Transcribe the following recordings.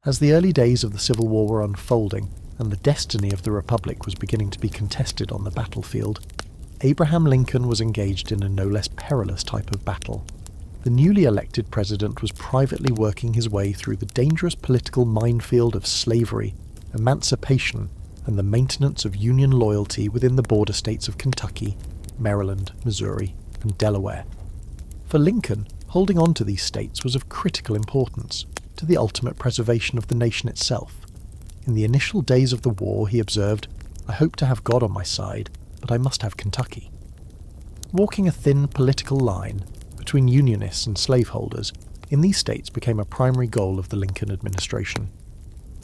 As the early days of the Civil War were unfolding, and the destiny of the Republic was beginning to be contested on the battlefield, Abraham Lincoln was engaged in a no less perilous type of battle. The newly elected president was privately working his way through the dangerous political minefield of slavery, emancipation, and the maintenance of Union loyalty within the border states of Kentucky, Maryland, Missouri, and Delaware. For Lincoln, holding on to these states was of critical importance to the ultimate preservation of the nation itself. In the initial days of the war, he observed, "I hope to have God on my side, but I must have Kentucky." Walking a thin political line between Unionists and slaveholders in these states became a primary goal of the Lincoln administration.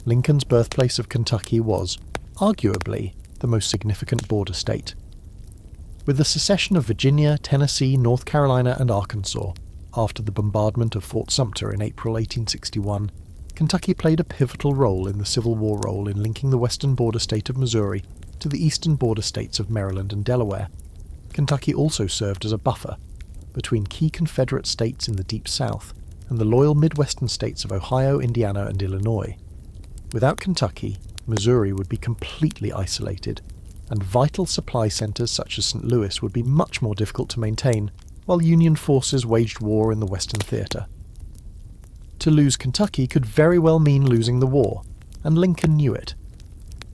Lincoln's birthplace of Kentucky was, arguably, the most significant border state. With the secession of Virginia, Tennessee, North Carolina, and Arkansas, after the bombardment of Fort Sumter in April 1861, Kentucky played a pivotal role in the Civil War role in linking the western border state of Missouri to the eastern border states of Maryland and Delaware. Kentucky also served as a buffer between key Confederate states in the Deep South and the loyal Midwestern states of Ohio, Indiana, and Illinois. Without Kentucky, Missouri would be completely isolated, and vital supply centers such as St. Louis would be much more difficult to maintain, while Union forces waged war in the Western Theater. To lose Kentucky could very well mean losing the war, and Lincoln knew it.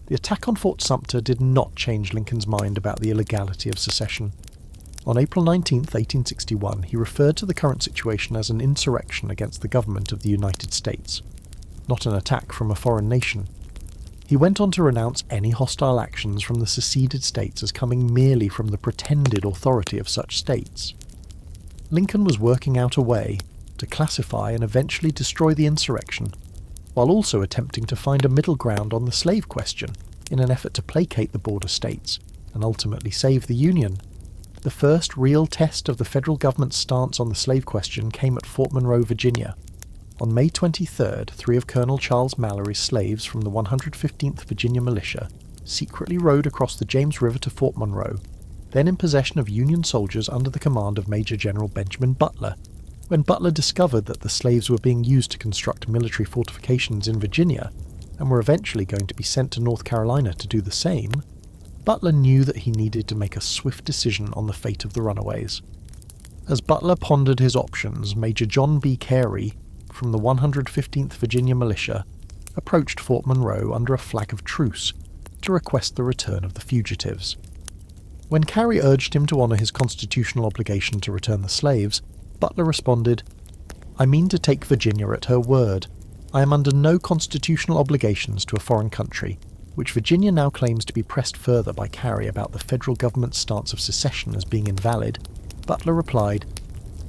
The attack on Fort Sumter did not change Lincoln's mind about the illegality of secession. On April 19, 1861, he referred to the current situation as an insurrection against the government of the United States, not an attack from a foreign nation. He went on to renounce any hostile actions from the seceded states as coming merely from the pretended authority of such states. Lincoln was working out a way to classify and eventually destroy the insurrection, while also attempting to find a middle ground on the slave question in an effort to placate the border states and ultimately save the Union. The first real test of the federal government's stance on the slave question came at Fort Monroe, Virginia. On May 23rd, 3 of Colonel Charles Mallory's slaves from the 115th Virginia Militia secretly rowed across the James River to Fort Monroe, then in possession of Union soldiers under the command of Major General Benjamin Butler. When Butler discovered that the slaves were being used to construct military fortifications in Virginia, and were eventually going to be sent to North Carolina to do the same, Butler knew that he needed to make a swift decision on the fate of the runaways. As Butler pondered his options, Major John B. Carey, from the 115th Virginia Militia, approached Fort Monroe under a flag of truce to request the return of the fugitives. When Carey urged him to honour his constitutional obligation to return the slaves, Butler responded, "I mean to take Virginia at her word. I am under no constitutional obligations to a foreign country," which Virginia now claims to be pressed further by Carey about the federal government's stance of secession as being invalid. Butler replied,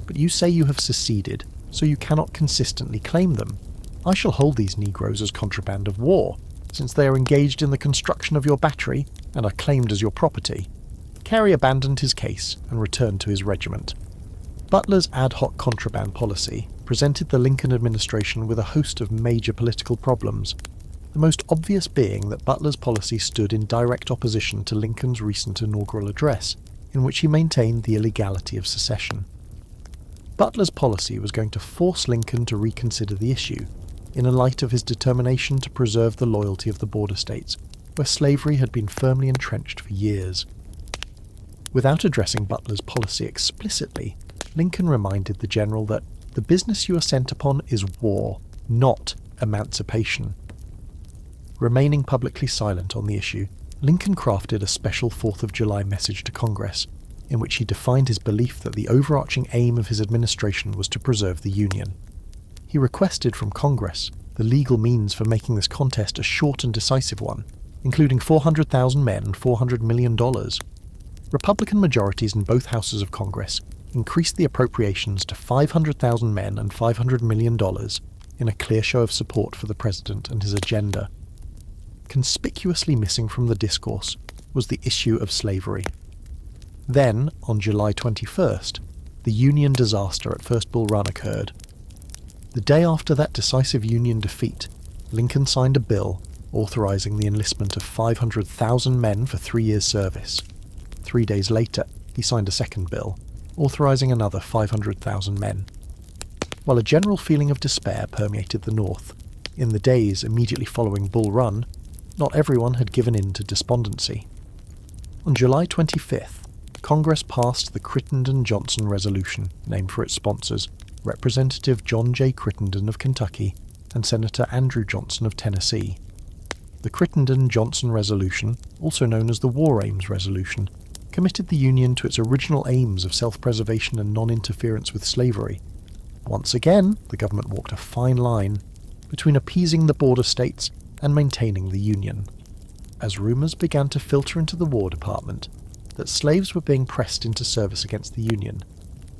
"But you say you have seceded, so you cannot consistently claim them. I shall hold these Negroes as contraband of war, since they are engaged in the construction of your battery and are claimed as your property." Carey abandoned his case and returned to his regiment. Butler's ad hoc contraband policy presented the Lincoln administration with a host of major political problems, the most obvious being that Butler's policy stood in direct opposition to Lincoln's recent inaugural address, in which he maintained the illegality of secession. Butler's policy was going to force Lincoln to reconsider the issue, in the light of his determination to preserve the loyalty of the border states, where slavery had been firmly entrenched for years. Without addressing Butler's policy explicitly, Lincoln reminded the general that the business you are sent upon is war, not emancipation. Remaining publicly silent on the issue, Lincoln crafted a special 4th of July message to Congress, in which he defined his belief that the overarching aim of his administration was to preserve the Union. He requested from Congress the legal means for making this contest a short and decisive one, including 400,000 men and $400 million. Republican majorities in both houses of Congress increased the appropriations to 500,000 men and $500 million in a clear show of support for the president and his agenda. Conspicuously missing from the discourse was the issue of slavery. Then, on July 21st, the Union disaster at First Bull Run occurred. The day after that decisive Union defeat, Lincoln signed a bill authorizing the enlistment of 500,000 men for 3 years' service. 3 days later, he signed a second bill, authorizing another 500,000 men. While a general feeling of despair permeated the North, In the days immediately following Bull Run, not everyone had given in to despondency. On July 25th, Congress passed the Crittenden-Johnson Resolution, named for its sponsors, Representative John J. Crittenden of Kentucky and Senator Andrew Johnson of Tennessee. The Crittenden-Johnson Resolution, also known as the War Aims Resolution, committed the Union to its original aims of self-preservation and non-interference with slavery. Once again, the government walked a fine line between appeasing the border states and maintaining the Union. As rumours began to filter into the War Department that slaves were being pressed into service against the Union,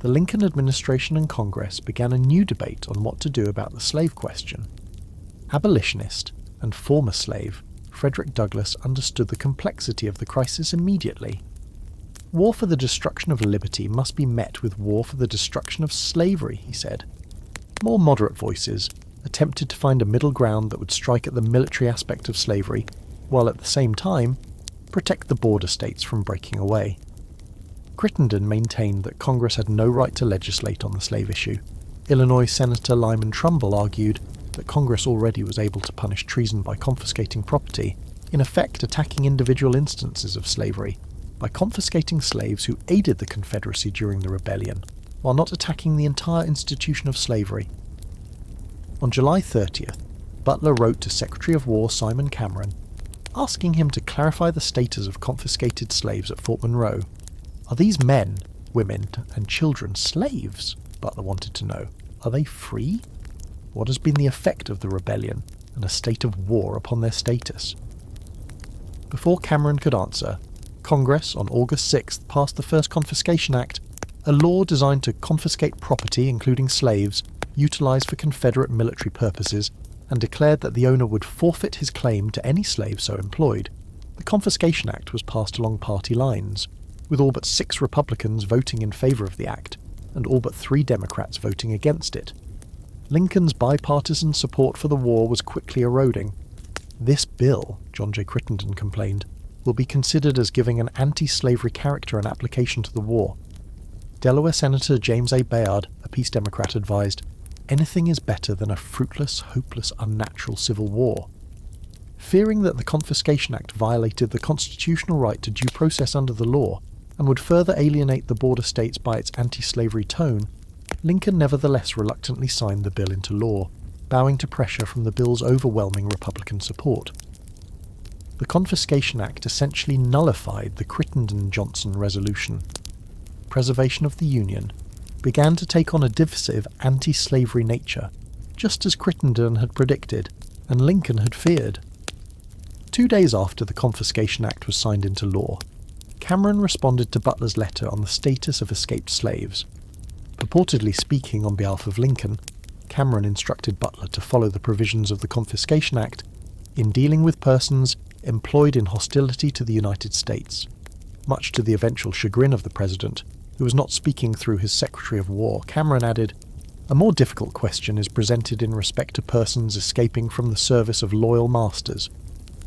the Lincoln administration and Congress began a new debate on what to do about the slave question. Abolitionist and former slave Frederick Douglass understood the complexity of the crisis immediately. War for the destruction of liberty must be met with war for the destruction of slavery, he said. More moderate voices attempted to find a middle ground that would strike at the military aspect of slavery, while at the same time protect the border states from breaking away. Crittenden maintained that Congress had no right to legislate on the slave issue. Illinois Senator Lyman Trumbull argued that Congress already was able to punish treason by confiscating property, in effect attacking individual instances of slavery, by confiscating slaves who aided the Confederacy during the rebellion, while not attacking the entire institution of slavery. On July 30th, Butler wrote to Secretary of War Simon Cameron, asking him to clarify the status of confiscated slaves at Fort Monroe. Are these men, women, and children slaves? Butler wanted to know. Are they free? What has been the effect of the rebellion and a state of war upon their status? Before Cameron could answer, Congress on August 6th passed the first Confiscation Act, a law designed to confiscate property, including slaves, utilised for Confederate military purposes, and declared that the owner would forfeit his claim to any slave so employed. The Confiscation Act was passed along party lines, with all but 6 Republicans voting in favour of the act, and all but 3 Democrats voting against it. Lincoln's bipartisan support for the war was quickly eroding. This bill, John J. Crittenden complained, will be considered as giving an anti-slavery character and application to the war. Delaware Senator James A. Bayard, a Peace Democrat, advised, "Anything is better than a fruitless, hopeless, unnatural civil war." Fearing that the Confiscation Act violated the constitutional right to due process under the law, and would further alienate the border states by its anti-slavery tone, Lincoln nevertheless reluctantly signed the bill into law, bowing to pressure from the bill's overwhelming Republican support. The Confiscation Act essentially nullified the Crittenden-Johnson Resolution. Preservation of the Union began to take on a divisive anti-slavery nature, just as Crittenden had predicted and Lincoln had feared. 2 days after the Confiscation Act was signed into law, Cameron responded to Butler's letter on the status of escaped slaves. Purportedly speaking on behalf of Lincoln, Cameron instructed Butler to follow the provisions of the Confiscation Act in dealing with persons employed in hostility to the United States. Much to the eventual chagrin of the President, who was not speaking through his Secretary of War, Cameron added, "A more difficult question is presented in respect to persons escaping from the service of loyal masters.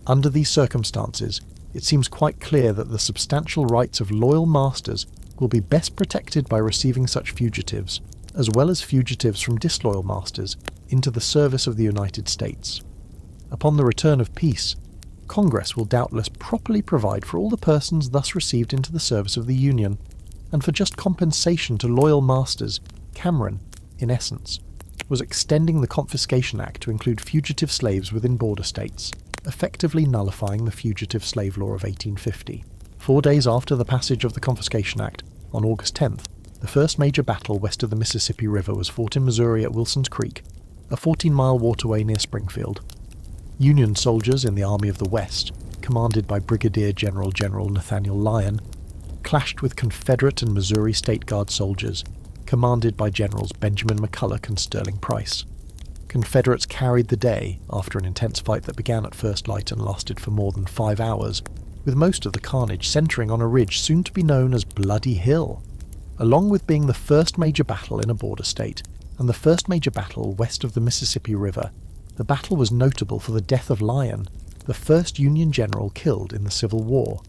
Under these circumstances, it seems quite clear that the substantial rights of loyal masters will be best protected by receiving such fugitives, as well as fugitives from disloyal masters, into the service of the United States. Upon the return of peace, Congress will doubtless properly provide for all the persons thus received into the service of the Union, and for just compensation to loyal masters, Cameron, in essence, was extending the Confiscation Act to include fugitive slaves within border states, effectively nullifying the Fugitive Slave Law of 1850. 4 days after the passage of the Confiscation Act, on August 10th, the first major battle west of the Mississippi River was fought in Missouri at Wilson's Creek, a 14-mile waterway near Springfield. Union soldiers in the Army of the West, commanded by Brigadier General Nathaniel Lyon, clashed with Confederate and Missouri State Guard soldiers, commanded by Generals Benjamin McCulloch and Sterling Price. Confederates carried the day after an intense fight that began at first light and lasted for more than 5 hours, with most of the carnage centering on a ridge soon to be known as Bloody Hill. Along with being the first major battle in a border state, and the first major battle west of the Mississippi River, the battle was notable for the death of Lyon, the first Union general killed in the Civil War.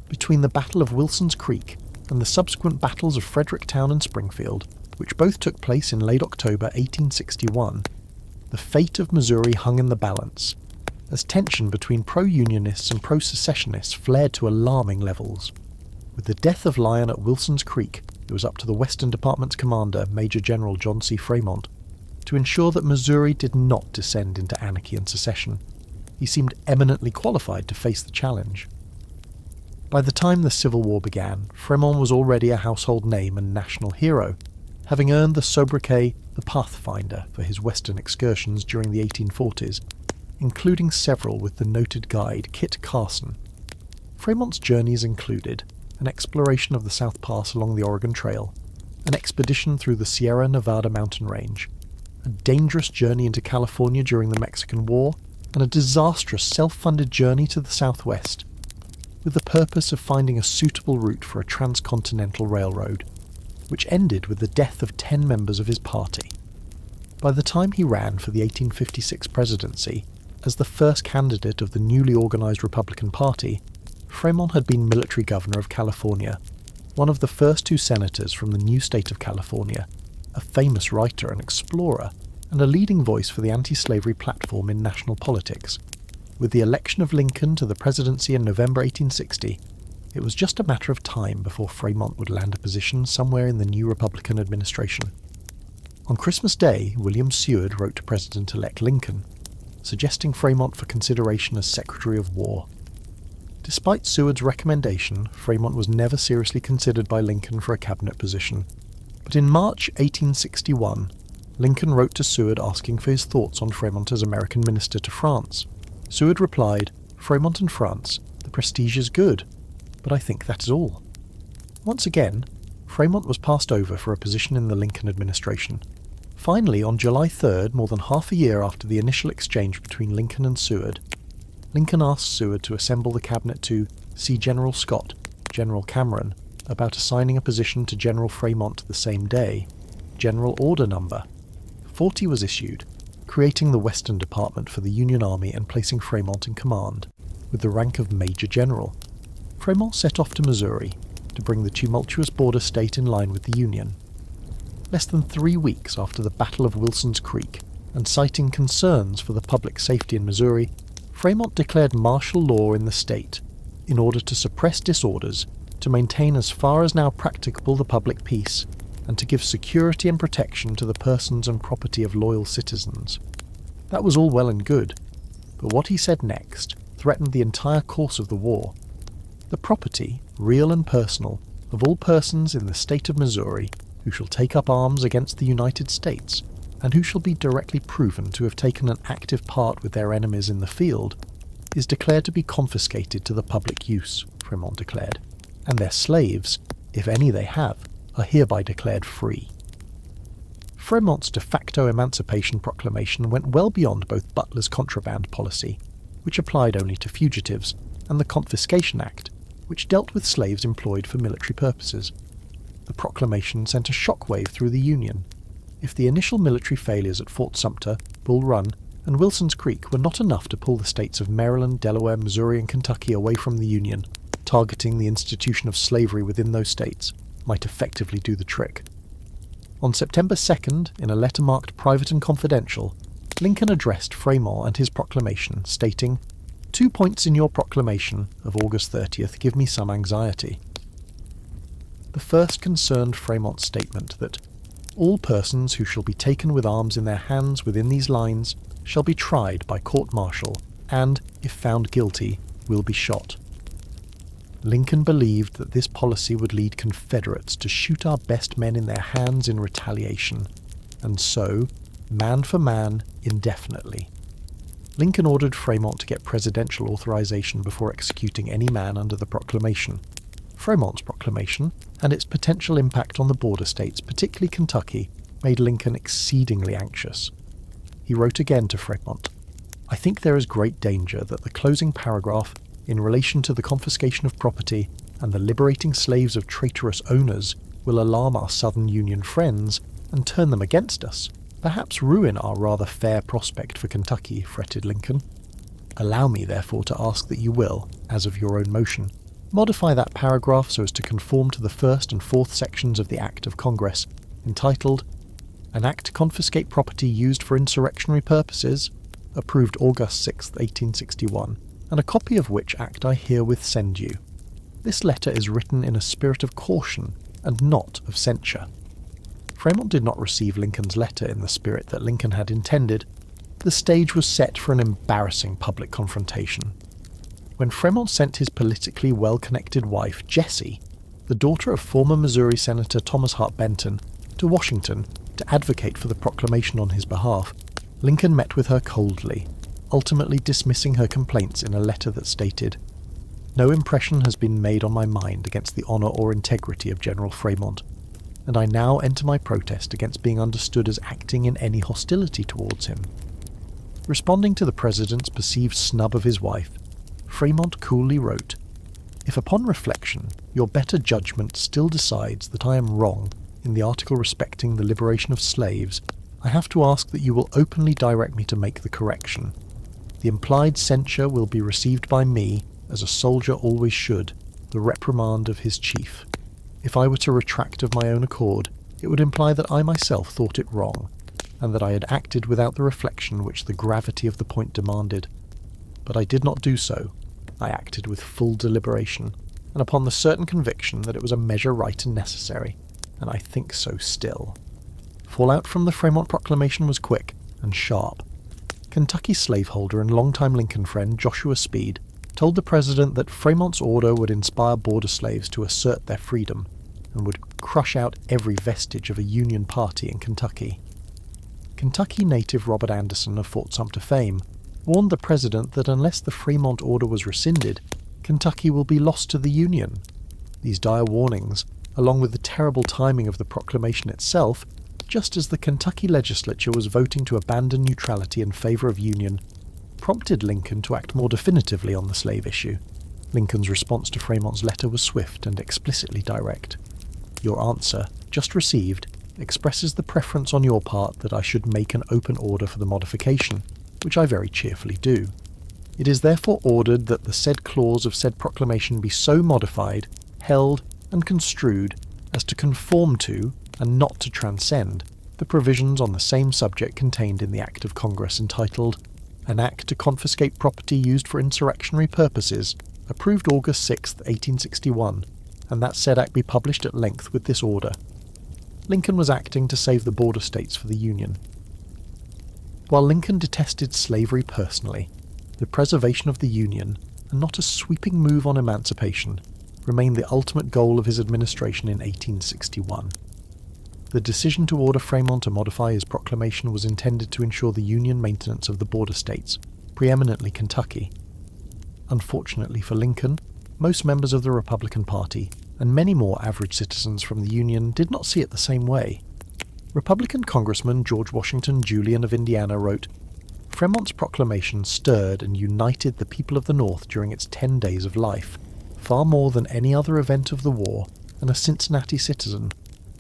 Between the Battle of Wilson's Creek and the subsequent battles of Fredericktown and Springfield, which both took place in late October 1861, the fate of Missouri hung in the balance, as tension between pro-Unionists and pro-secessionists flared to alarming levels. With the death of Lyon at Wilson's Creek, it was up to the Western Department's commander, Major General John C. Frémont, to ensure that Missouri did not descend into anarchy and secession. He seemed eminently qualified to face the challenge. By the time the Civil War began, Frémont was already a household name and national hero, having earned the sobriquet the Pathfinder for his western excursions during the 1840s, including several with the noted guide Kit Carson. Frémont's journeys included an exploration of the South Pass along the Oregon Trail, an expedition through the Sierra Nevada mountain range, a dangerous journey into California during the Mexican War, and a disastrous self-funded journey to the Southwest, with the purpose of finding a suitable route for a transcontinental railroad, which ended with the death of 10 members of his party. By the time he ran for the 1856 presidency, as the first candidate of the newly organized Republican Party, Frémont had been military governor of California, one of the first 2 senators from the new state of California, a famous writer and explorer, and a leading voice for the anti-slavery platform in national politics. With the election of Lincoln to the presidency in November 1860, it was just a matter of time before Frémont would land a position somewhere in the new Republican administration. On Christmas Day, William Seward wrote to President-elect Lincoln, suggesting Frémont for consideration as Secretary of War. Despite Seward's recommendation, Frémont was never seriously considered by Lincoln for a cabinet position. But in March 1861, Lincoln wrote to Seward asking for his thoughts on Frémont as American minister to France. Seward replied, "Frémont and France, the prestige is good, but I think that is all." Once again, Frémont was passed over for a position in the Lincoln administration. Finally, on July 3rd, more than half a year after the initial exchange between Lincoln and Seward, Lincoln asked Seward to assemble the cabinet to see General Scott, General Cameron, about assigning a position to General Frémont the same day. General Order Number 40 was issued, creating the Western Department for the Union Army and placing Frémont in command, with the rank of Major General. Frémont set off to Missouri to bring the tumultuous border state in line with the Union. Less than 3 weeks after the Battle of Wilson's Creek, and citing concerns for the public safety in Missouri, Frémont declared martial law in the state in order to suppress disorders, to maintain as far as now practicable the public peace, and to give security and protection to the persons and property of loyal citizens. That was all well and good, but what he said next threatened the entire course of the war. The property, real and personal, of all persons in the state of Missouri who shall take up arms against the United States, and who shall be directly proven to have taken an active part with their enemies in the field, is declared to be confiscated to the public use, Frémont declared, and their slaves, if any they have, are hereby declared free. Frémont's de facto Emancipation Proclamation went well beyond both Butler's contraband policy, which applied only to fugitives, and the Confiscation Act, which dealt with slaves employed for military purposes. The proclamation sent a shockwave through the Union. If the initial military failures at Fort Sumter, Bull Run, and Wilson's Creek were not enough to pull the states of Maryland, Delaware, Missouri, and Kentucky away from the Union, targeting the institution of slavery within those states might effectively do the trick. On September 2nd, in a letter marked Private and Confidential, Lincoln addressed Frémont and his proclamation, stating, "2 points in your proclamation of August 30th give me some anxiety." The first concerned Frémont's statement that all persons who shall be taken with arms in their hands within these lines shall be tried by court-martial and, if found guilty, will be shot. Lincoln believed that this policy would lead Confederates to shoot our best men in their hands in retaliation, and so, man for man, indefinitely. Lincoln ordered Frémont to get presidential authorization before executing any man under the proclamation. Frémont's proclamation, and its potential impact on the border states, particularly Kentucky, made Lincoln exceedingly anxious. He wrote again to Frémont, "I think there is great danger that the closing paragraph, in relation to the confiscation of property and the liberating slaves of traitorous owners, will alarm our Southern Union friends and turn them against us, perhaps ruin our rather fair prospect for Kentucky," fretted Lincoln. "Allow me, therefore, to ask that you will, as of your own motion, modify that paragraph so as to conform to the first and fourth sections of the Act of Congress, entitled, an act to confiscate property used for insurrectionary purposes, approved August 6, 1861, and a copy of which act I herewith send you. This letter is written in a spirit of caution and not of censure. Frémont did not receive Lincoln's letter in the spirit that Lincoln had intended. The stage was set for an embarrassing public confrontation. When Frémont sent his politically well-connected wife, Jessie, the daughter of former Missouri Senator Thomas Hart Benton, to Washington to advocate for the proclamation on his behalf, Lincoln met with her coldly, ultimately dismissing her complaints in a letter that stated, "No impression has been made on my mind against the honour or integrity of General Frémont, and I now enter my protest against being understood as acting in any hostility towards him." Responding to the President's perceived snub of his wife, Frémont coolly wrote, "If upon reflection your better judgment still decides that I am wrong in the article respecting the liberation of slaves, I have to ask that you will openly direct me to make the correction. The implied censure will be received by me, as a soldier always should, the reprimand of his chief. If I were to retract of my own accord, it would imply that I myself thought it wrong, and that I had acted without the reflection which the gravity of the point demanded. But I did not do so. I acted with full deliberation, and upon the certain conviction that it was a measure right and necessary, and I think so still." Fallout from the Frémont Proclamation was quick and sharp. Kentucky slaveholder and longtime Lincoln friend Joshua Speed told the President that Frémont's order would inspire border slaves to assert their freedom, and would crush out every vestige of a Union party in Kentucky. Kentucky native Robert Anderson of Fort Sumter fame warned the President that unless the Frémont order was rescinded, Kentucky will be lost to the Union. These dire warnings, along with the terrible timing of the proclamation itself, just as the Kentucky legislature was voting to abandon neutrality in favour of Union, prompted Lincoln to act more definitively on the slave issue. Lincoln's response to Frémont's letter was swift and explicitly direct. "Your answer, just received, expresses the preference on your part that I should make an open order for the modification, which I very cheerfully do. It is therefore ordered that the said clause of said proclamation be so modified, held, and construed as to conform to, and not to transcend, the provisions on the same subject contained in the Act of Congress entitled, An Act to Confiscate Property Used for Insurrectionary Purposes, approved August 6, 1861, and that said act be published at length with this order." Lincoln was acting to save the border states for the Union. While Lincoln detested slavery personally, the preservation of the Union, and not a sweeping move on emancipation, remained the ultimate goal of his administration in 1861. The decision to order Frémont to modify his proclamation was intended to ensure the Union maintenance of the border states, preeminently Kentucky. Unfortunately for Lincoln, most members of the Republican Party, and many more average citizens from the Union, did not see it the same way. Republican Congressman George Washington Julian of Indiana wrote, "Frémont's proclamation stirred and united the people of the North during its 10 days of life, far more than any other event of the war, and a Cincinnati citizen,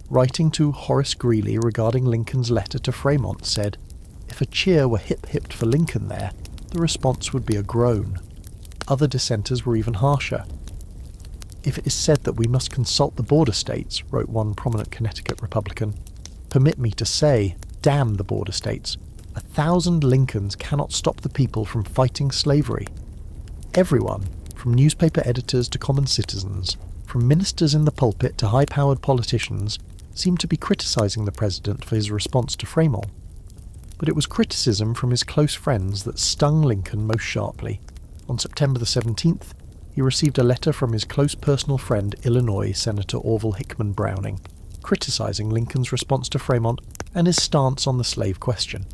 writing to Horace Greeley regarding Lincoln's letter to Frémont, said, 'If a cheer were hip-hipped for Lincoln there, the response would be a groan.' Other dissenters were even harsher. 'If it is said that we must consult the border states,' wrote one prominent Connecticut Republican, 'permit me to say, damn the border states. 1,000 Lincolns cannot stop the people from fighting slavery.' Everyone, from newspaper editors to common citizens, from ministers in the pulpit to high-powered politicians, seemed to be criticizing the President for his response to Frémont. But it was criticism from his close friends that stung Lincoln most sharply. On September the 17th, he received a letter from his close personal friend, Illinois Senator Orville Hickman Browning, criticizing Lincoln's response to Frémont and his stance on the slave question.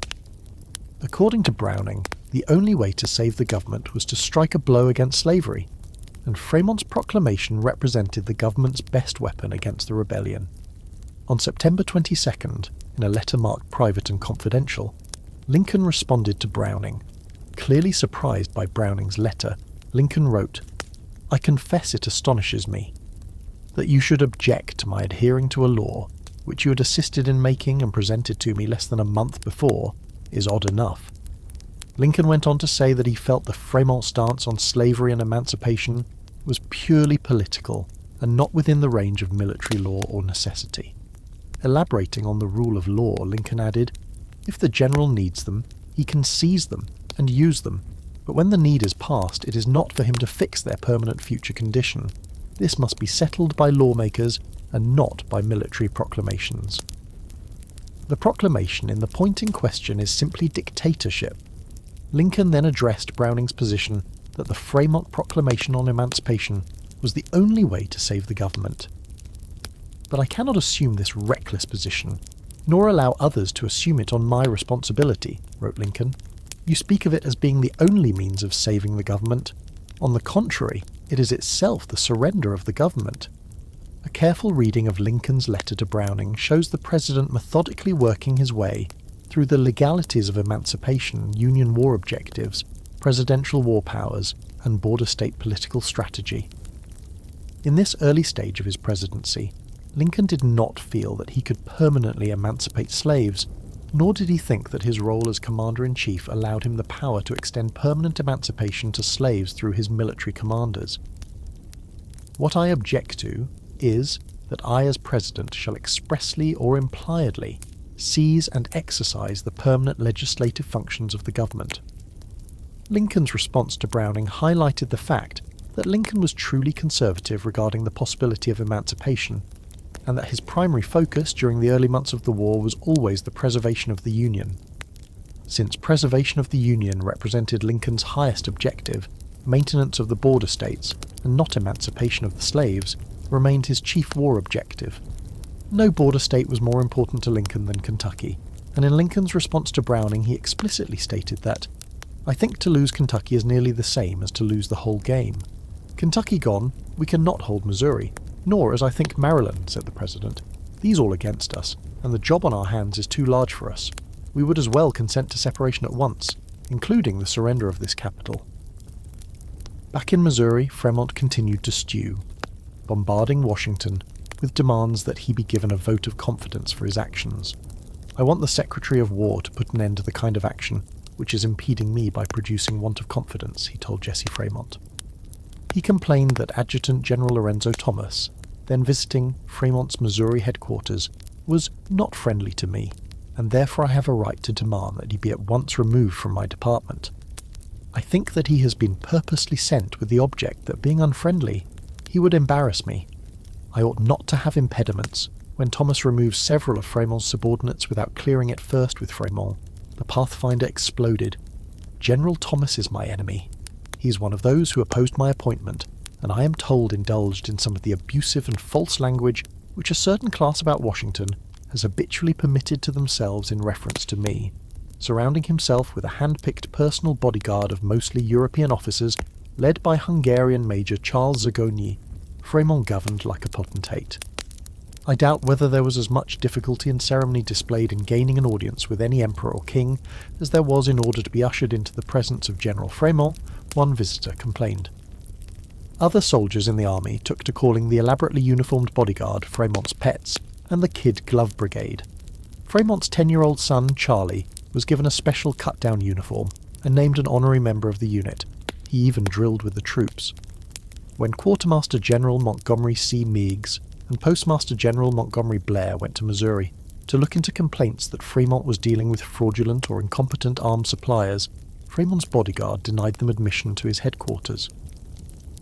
According to Browning, the only way to save the government was to strike a blow against slavery, and Frémont's proclamation represented the government's best weapon against the rebellion. On September 22nd, in a letter marked private and confidential, Lincoln responded to Browning. Clearly surprised by Browning's letter, Lincoln wrote, "I confess it astonishes me that you should object to my adhering to a law which you had assisted in making and presented to me less than a month before is odd enough." Lincoln went on to say that he felt the Frémont stance on slavery and emancipation was purely political and not within the range of military law or necessity. Elaborating on the rule of law, Lincoln added, "If the general needs them, he can seize them and use them, but when the need is past, it is not for him to fix their permanent future condition. This must be settled by lawmakers and not by military proclamations." The proclamation in the point in question is simply dictatorship. Lincoln then addressed Browning's position that the Frémont Proclamation on Emancipation was the only way to save the government. "But I cannot assume this reckless position, nor allow others to assume it on my responsibility," wrote Lincoln. "You speak of it as being the only means of saving the government. On the contrary, it is itself the surrender of the government." A careful reading of Lincoln's letter to Browning shows the president methodically working his way through the legalities of emancipation, Union war objectives, presidential war powers, and border state political strategy. In this early stage of his presidency, Lincoln did not feel that he could permanently emancipate slaves, nor did he think that his role as commander-in-chief allowed him the power to extend permanent emancipation to slaves through his military commanders. "What I object to is that I as president shall expressly or impliedly seize and exercise the permanent legislative functions of the government." Lincoln's response to Browning highlighted the fact that Lincoln was truly conservative regarding the possibility of emancipation, and that his primary focus during the early months of the war was always the preservation of the Union. Since preservation of the Union represented Lincoln's highest objective, maintenance of the border states, and not emancipation of the slaves, remained his chief war objective. No border state was more important to Lincoln than Kentucky, and in Lincoln's response to Browning he explicitly stated that, "I think to lose Kentucky is nearly the same as to lose the whole game. Kentucky gone, we cannot hold Missouri, nor as I think Maryland," said the president. "These all against us, and the job on our hands is too large for us. We would as well consent to separation at once, including the surrender of this capital." Back in Missouri, Frémont continued to stew, bombarding Washington with demands that he be given a vote of confidence for his actions. "I want the Secretary of War to put an end to the kind of action which is impeding me by producing want of confidence," he told Jesse Frémont. He complained that Adjutant General Lorenzo Thomas, then visiting Frémont's Missouri headquarters, was not friendly to me, and therefore I have a right to demand that he be at once removed from my department. I think that he has been purposely sent with the object that, being unfriendly, he would embarrass me. I ought not to have impediments. When Thomas removed several of Frémont's subordinates without clearing it first with Frémont, the Pathfinder exploded. "General Thomas is my enemy. He is one of those who opposed my appointment, and I am told indulged in some of the abusive and false language which a certain class about Washington has habitually permitted to themselves in reference to me. Surrounding himself with a hand-picked personal bodyguard of mostly European officers, led by Hungarian Major Charles Zagonyi, Frémont governed like a potentate. I doubt whether there was as much difficulty and ceremony displayed in gaining an audience with any emperor or king as there was in order to be ushered into the presence of General Frémont," one visitor complained. Other soldiers in the army took to calling the elaborately uniformed bodyguard Frémont's pets and the Kid Glove Brigade. Frémont's 10-year-old son, Charlie, was given a special cut-down uniform and named an honorary member of the unit. He even drilled with the troops. When Quartermaster General Montgomery C. Meigs and Postmaster General Montgomery Blair went to Missouri to look into complaints that Frémont was dealing with fraudulent or incompetent arms suppliers, Frémont's bodyguard denied them admission to his headquarters.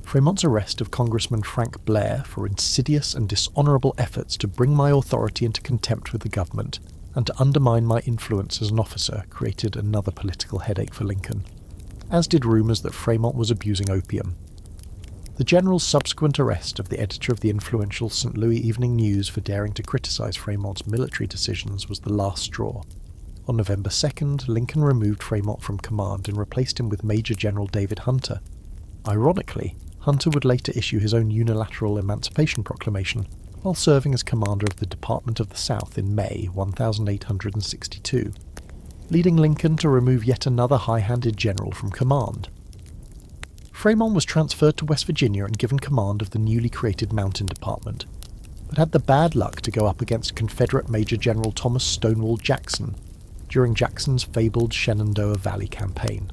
Frémont's arrest of Congressman Frank Blair for insidious and dishonourable efforts to bring my authority into contempt with the government and to undermine my influence as an officer created another political headache for Lincoln, as did rumours that Frémont was abusing opium. The general's subsequent arrest of the editor of the influential St. Louis Evening News for daring to criticise Frémont's military decisions was the last straw. On November 2nd, Lincoln removed Frémont from command and replaced him with Major General David Hunter. Ironically, Hunter would later issue his own unilateral Emancipation Proclamation while serving as commander of the Department of the South in May 1862, leading Lincoln to remove yet another high-handed general from command. Frémont was transferred to West Virginia and given command of the newly created Mountain Department, but had the bad luck to go up against Confederate Major General Thomas Stonewall Jackson during Jackson's fabled Shenandoah Valley campaign.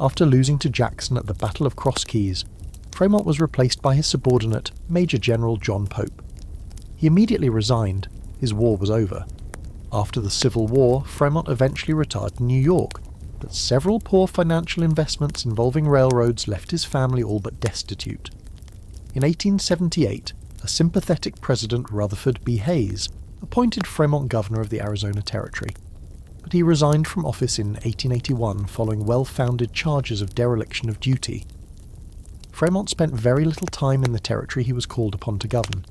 After losing to Jackson at the Battle of Cross Keys, Frémont was replaced by his subordinate, Major General John Pope. He immediately resigned, his war was over. After the Civil War, Frémont eventually retired to New York, but several poor financial investments involving railroads left his family all but destitute. In 1878, a sympathetic President Rutherford B. Hayes appointed Frémont governor of the Arizona Territory, but he resigned from office in 1881 following well-founded charges of dereliction of duty. Frémont spent very little time in the territory he was called upon to govern,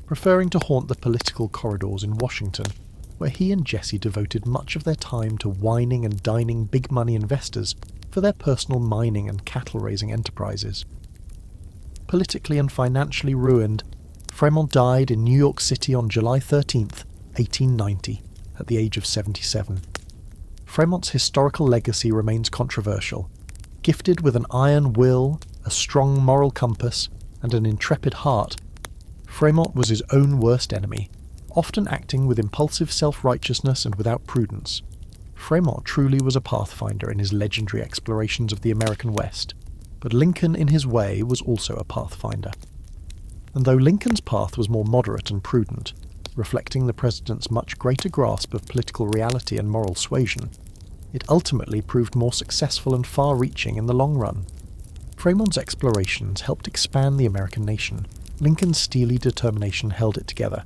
preferring to haunt the political corridors in Washington, where he and Jesse devoted much of their time to wining and dining big-money investors for their personal mining and cattle-raising enterprises. Politically and financially ruined, Frémont died in New York City on July 13, 1890, at the age of 77. Frémont's historical legacy remains controversial. Gifted with an iron will, a strong moral compass, and an intrepid heart, Frémont was his own worst enemy, often acting with impulsive self-righteousness and without prudence. Frémont truly was a pathfinder in his legendary explorations of the American West, but Lincoln in his way was also a pathfinder. And though Lincoln's path was more moderate and prudent, reflecting the president's much greater grasp of political reality and moral suasion, it ultimately proved more successful and far-reaching in the long run. Frémont's explorations helped expand the American nation. Lincoln's steely determination held it together,